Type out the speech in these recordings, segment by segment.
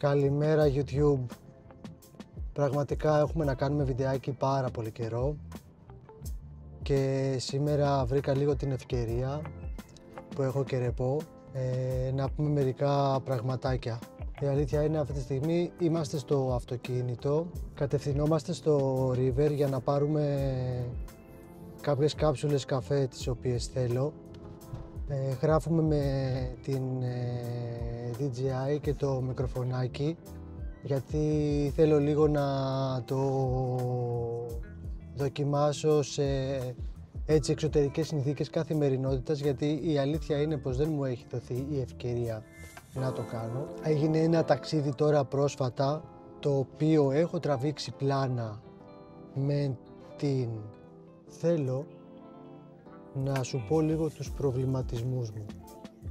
Καλημέρα YouTube. Πραγματικά έχουμε να κάνουμε βιντεάκι πάρα πολύ καιρό και σήμερα βρήκα λίγο την ευκαιρία που έχω και ρεπό να πούμε μερικά πραγματάκια. Η αλήθεια είναι αυτή τη στιγμή είμαστε στο αυτοκίνητο, κατευθυνόμαστε στο River για να πάρουμε κάποιες κάψουλες καφέ τις οποίες θέλω. Γράφουμε με την DJI και το μικροφωνάκι γιατί θέλω λίγο να το δοκιμάσω σε έτσι εξωτερικές συνθήκες καθημερινότητας, γιατί η αλήθεια είναι πως δεν μου έχει δοθεί η ευκαιρία να το κάνω. Έγινε ένα ταξίδι τώρα πρόσφατα το οποίο έχω τραβήξει πλάνα με την... Θέλω να σου πω λίγο τους προβληματισμούς μου.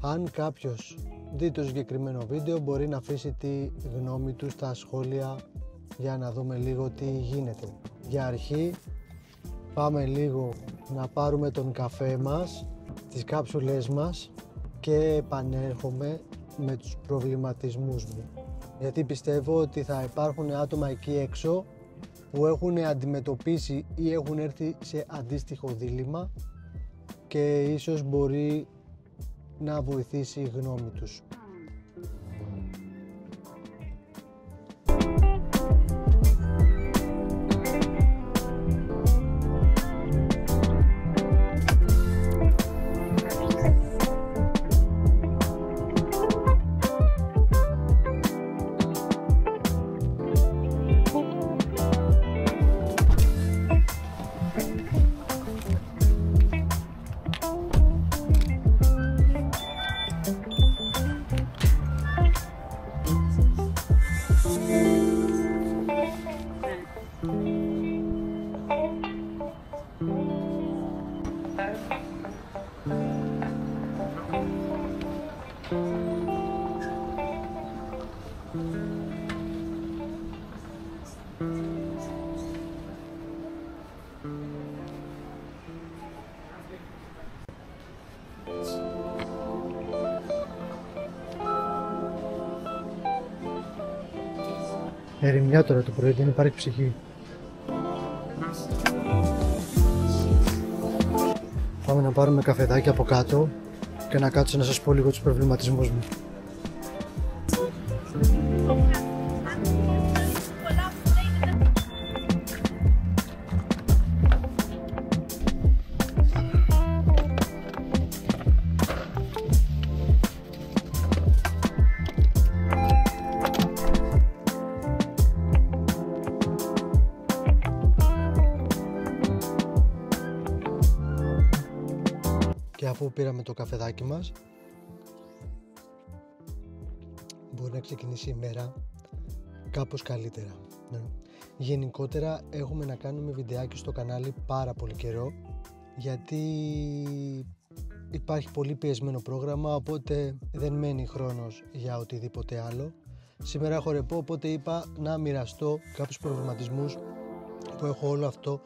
Αν κάποιος δει το συγκεκριμένο βίντεο μπορεί να αφήσει τη γνώμη του στα σχόλια για να δούμε λίγο τι γίνεται. Για αρχή πάμε λίγο να πάρουμε τον καφέ μας, τις κάψουλές μας και επανέρχομαι με τους προβληματισμούς μου. Γιατί πιστεύω ότι θα υπάρχουν άτομα εκεί έξω που έχουν αντιμετωπίσει ή έχουν έρθει σε αντίστοιχο δίλημμα και ίσως μπορεί να βοηθήσει η γνώμη τους. Ερημιά τώρα το πρωί, δεν υπάρχει ψυχή. Πάμε να πάρουμε καφεδάκι από κάτω και να κάτσω να σας πω λίγο τους προβληματισμούς μου. Και αφού πήραμε το καφεδάκι μας, μπορεί να ξεκινήσει η μέρα κάπως καλύτερα. Γενικότερα έχουμε να κάνουμε βιντεάκι στο κανάλι πάρα πολύ καιρό, γιατί υπάρχει πολύ πιεσμένο πρόγραμμα, οπότε δεν μένει χρόνος για οτιδήποτε άλλο. Σήμερα έχω ρεπό, οπότε είπα να μοιραστώ κάποιους προβληματισμούς που έχω όλο αυτό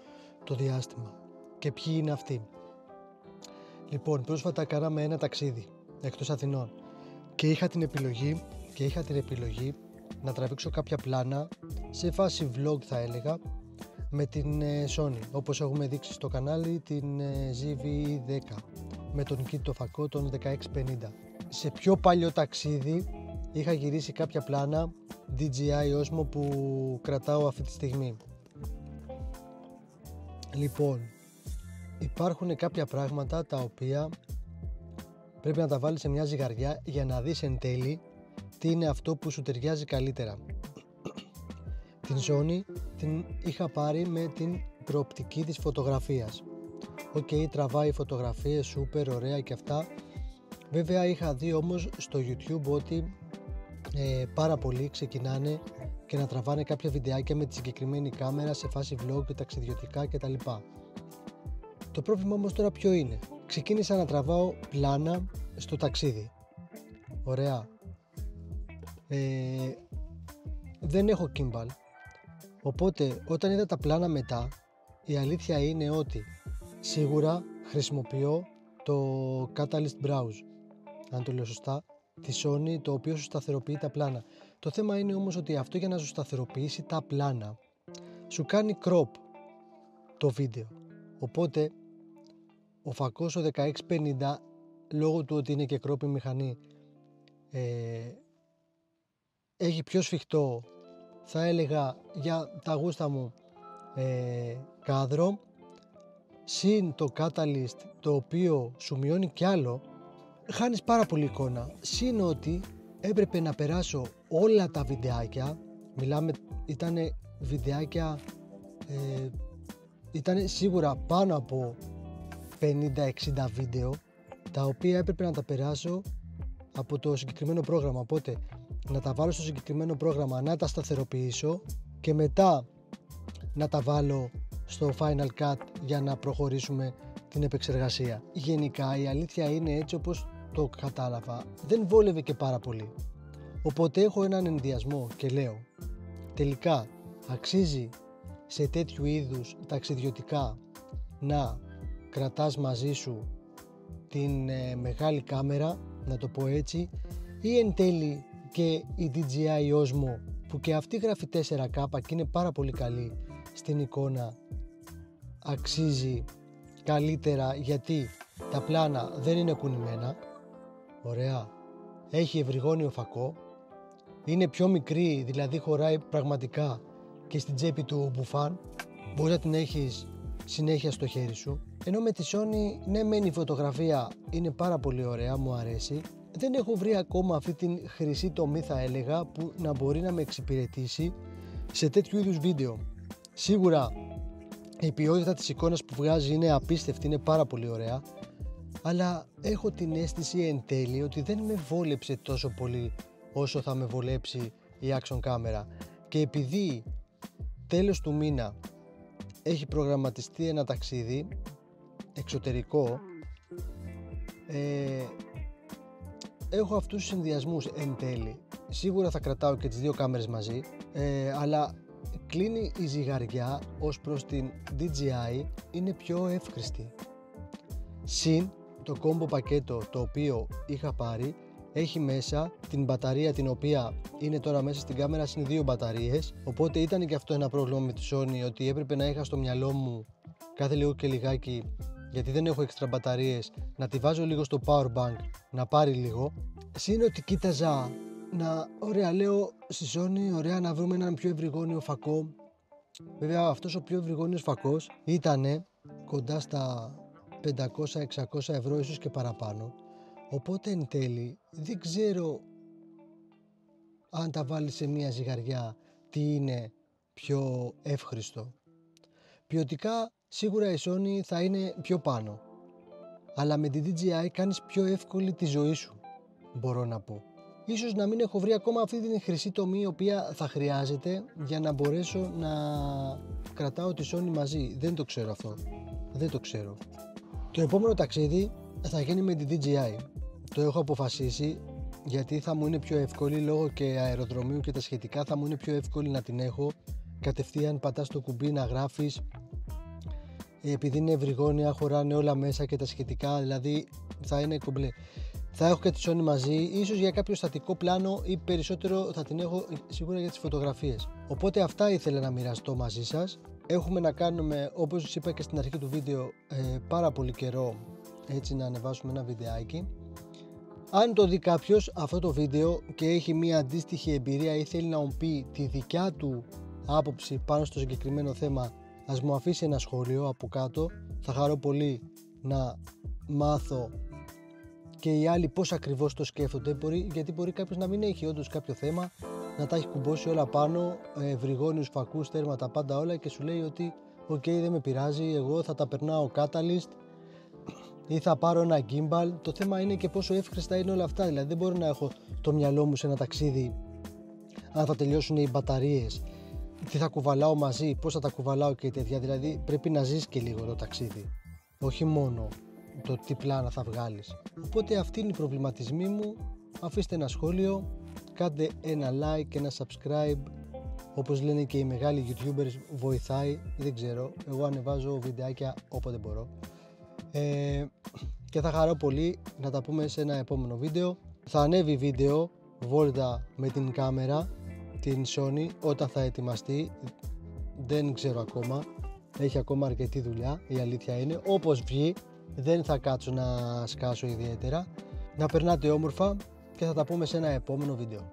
το διάστημα. Και ποιοι είναι αυτοί? Λοιπόν, πρόσφατα κάναμε ένα ταξίδι εκτός Αθηνών και είχα την επιλογή να τραβήξω κάποια πλάνα σε φάση vlog, θα έλεγα, με την Sony, όπως έχουμε δείξει στο κανάλι, την ZV-10 με τον kit το φακό των 1650. Σε πιο παλιό ταξίδι είχα γυρίσει κάποια πλάνα DJI Osmo που κρατάω αυτή τη στιγμή. Λοιπόν, υπάρχουν κάποια πράγματα τα οποία πρέπει να τα βάλεις σε μια ζυγαριά για να δεις εν τέλει τι είναι αυτό που σου ταιριάζει καλύτερα. Την Sony την είχα πάρει με την προοπτική της φωτογραφίας. Τραβάει φωτογραφίες, σούπερ, ωραία και αυτά. Βέβαια είχα δει όμως στο YouTube ότι πάρα πολλοί ξεκινάνε και να τραβάνε κάποια βιντεάκια με τη συγκεκριμένη κάμερα σε φάση vlog και ταξιδιωτικά κτλ. Το πρόβλημα όμως τώρα ποιο είναι? Ξεκίνησα να τραβάω πλάνα στο ταξίδι. Ωραία. Δεν έχω gimbal. Οπότε όταν είδα τα πλάνα μετά, η αλήθεια είναι ότι σίγουρα χρησιμοποιώ το Catalyst Browse, αν το λέω σωστά, τη Sony, το οποίο σου σταθεροποιεί τα πλάνα. Το θέμα είναι όμως ότι αυτό για να σου σταθεροποιήσει τα πλάνα σου κάνει crop το βίντεο. Οπότε ο φακός ο 1650, λόγω του ότι είναι και crop η μηχανή, έχει πιο σφιχτό, θα έλεγα για τα γούστα μου, κάδρο, συν το Catalyst, το οποίο σου μειώνει κι άλλο, χάνεις πάρα πολύ εικόνα. Συν ότι έπρεπε να περάσω όλα τα βιντεάκια, μιλάμε, ήτανε βιντεάκια, ήτανε σίγουρα πάνω από 50-60 βίντεο, τα οποία έπρεπε να τα περάσω από το συγκεκριμένο πρόγραμμα. Οπότε να τα βάλω στο συγκεκριμένο πρόγραμμα, να τα σταθεροποιήσω και μετά να τα βάλω στο Final Cut για να προχωρήσουμε την επεξεργασία. Γενικά η αλήθεια είναι, έτσι όπως το κατάλαβα, δεν βόλευε και πάρα πολύ. Οπότε έχω έναν ενδιασμό και λέω, τελικά αξίζει σε τέτοιου είδους ταξιδιωτικά να κρατάς μαζί σου την μεγάλη κάμερα, να το πω έτσι, ή εν τέλει και η DJI Osmo, που και αυτή γράφει 4K και είναι πάρα πολύ καλή στην εικόνα, αξίζει καλύτερα, γιατί τα πλάνα δεν είναι κουνημένα, ωραία, έχει ευρυγόνιο φακό, είναι πιο μικρή, δηλαδή χωράει πραγματικά και στην τσέπη του μπουφάν, μπορεί να την έχεις συνέχεια στο χέρι σου. Ενώ με τη Sony, ναι μεν η φωτογραφία είναι πάρα πολύ ωραία, μου αρέσει, δεν έχω βρει ακόμα αυτή την χρυσή τομή, θα έλεγα, που να μπορεί να με εξυπηρετήσει σε τέτοιου είδους βίντεο. Σίγουρα η ποιότητα της εικόνας που βγάζει είναι απίστευτη, είναι πάρα πολύ ωραία, αλλά έχω την αίσθηση εν τέλει ότι δεν με βόλεψε τόσο πολύ όσο θα με βολέψει η action κάμερα. Και επειδή τέλος του μήνα έχει προγραμματιστεί ένα ταξίδι εξωτερικό, έχω αυτούς τους συνδυασμούς εν τέλει. Σίγουρα θα κρατάω και τις δύο κάμερες μαζί, αλλά κλείνει η ζυγαριά ως προς την DJI, είναι πιο εύχρηστη. Συν το κόμπο πακέτο το οποίο είχα πάρει έχει μέσα την μπαταρία, την οποία είναι τώρα μέσα στην κάμερα, είναι δύο μπαταρίες, οπότε ήταν και αυτό ένα πρόβλημα με τη Sony, ότι έπρεπε να είχα στο μυαλό μου κάθε λίγο και λιγάκι, γιατί δεν έχω έξτρα μπαταρίες, να τη βάζω λίγο στο power bank να πάρει λίγο. Συν ότι κοίταζα ωραία, λέω στη Sony, ωραία, να βρούμε έναν πιο ευρυγόνιο φακό. Βέβαια αυτός ο πιο ευρυγόνιος φακός ήταν κοντά στα 500-600 ευρώ, ίσως και παραπάνω. Οπότε εν τέλει δεν ξέρω αν τα βάλεις σε μια ζυγαριά τι είναι πιο εύχριστο. Ποιοτικά σίγουρα η Sony θα είναι πιο πάνω, αλλά με τη DJI κάνεις πιο εύκολη τη ζωή σου, μπορώ να πω. Ίσως να μην έχω βρει ακόμα αυτή την χρυσή τομή η οποία θα χρειάζεται για να μπορέσω να κρατάω τη Sony μαζί. Δεν το ξέρω αυτό, δεν το ξέρω. Το επόμενο ταξίδι θα γίνει με τη DJI. Το έχω αποφασίσει, γιατί θα μου είναι πιο εύκολη, λόγω και αεροδρομίου και τα σχετικά, θα μου είναι πιο εύκολη να την έχω κατευθείαν, πατάς το κουμπί να γράφεις, επειδή είναι ευρυγόνια, χωράνε όλα μέσα και τα σχετικά, δηλαδή θα είναι κομπλέ. Θα έχω και τη Sony μαζί, ίσως για κάποιο στατικό πλάνο, ή περισσότερο θα την έχω σίγουρα για τις φωτογραφίες. Οπότε αυτά ήθελα να μοιραστώ μαζί σας. Έχουμε να κάνουμε, όπως σας είπα και στην αρχή του βίντεο, πάρα πολύ καιρό έτσι να ανεβάσουμε ένα βιντεάκι. Αν το δει κάποιος αυτό το βίντεο και έχει μια αντίστοιχη εμπειρία ή θέλει να μου πει τη δικιά του άποψη πάνω στο συγκεκριμένο θέμα, ας μου αφήσει ένα σχόλιο από κάτω. Θα χαρώ πολύ να μάθω και οι άλλοι πώς ακριβώς το σκέφτονται, γιατί μπορεί κάποιος να μην έχει όντως κάποιο θέμα, να τα έχει κουμπώσει όλα πάνω, ευρυγόνιους φακούς, τέρματα, πάντα όλα, και σου λέει ότι ok, δεν με πειράζει, εγώ θα τα περνάω Catalyst ή θα πάρω ένα gimbal. Το θέμα είναι και πόσο εύχριστα είναι όλα αυτά, δηλαδή δεν μπορώ να έχω το μυαλό μου σε ένα ταξίδι, αν θα τελειώσουν οι μπαταρίες, τι θα κουβαλάω μαζί, πώς θα τα κουβαλάω και τέτοια, δηλαδή πρέπει να ζεις και λίγο το ταξίδι, όχι μόνο το τι πλάνα θα βγάλεις. Οπότε αυτοί είναι οι προβληματισμοί μου. Αφήστε ένα σχόλιο, κάντε ένα like, ένα subscribe, όπως λένε και οι μεγάλοι youtubers, βοηθάει, δεν ξέρω, εγώ ανεβάζω βιντεάκια όποτε μπορώ, και θα χαρώ πολύ να τα πούμε σε ένα επόμενο βίντεο. Θα ανέβει βίντεο βόλτα με την κάμερα, την Sony, όταν θα ετοιμαστεί. Δεν ξέρω ακόμα, έχει ακόμα αρκετή δουλειά, η αλήθεια είναι. Όπως βγει, δεν θα κάτσω να σκάσω ιδιαίτερα. Να περνάτε όμορφα και θα τα πούμε σε ένα επόμενο βίντεο.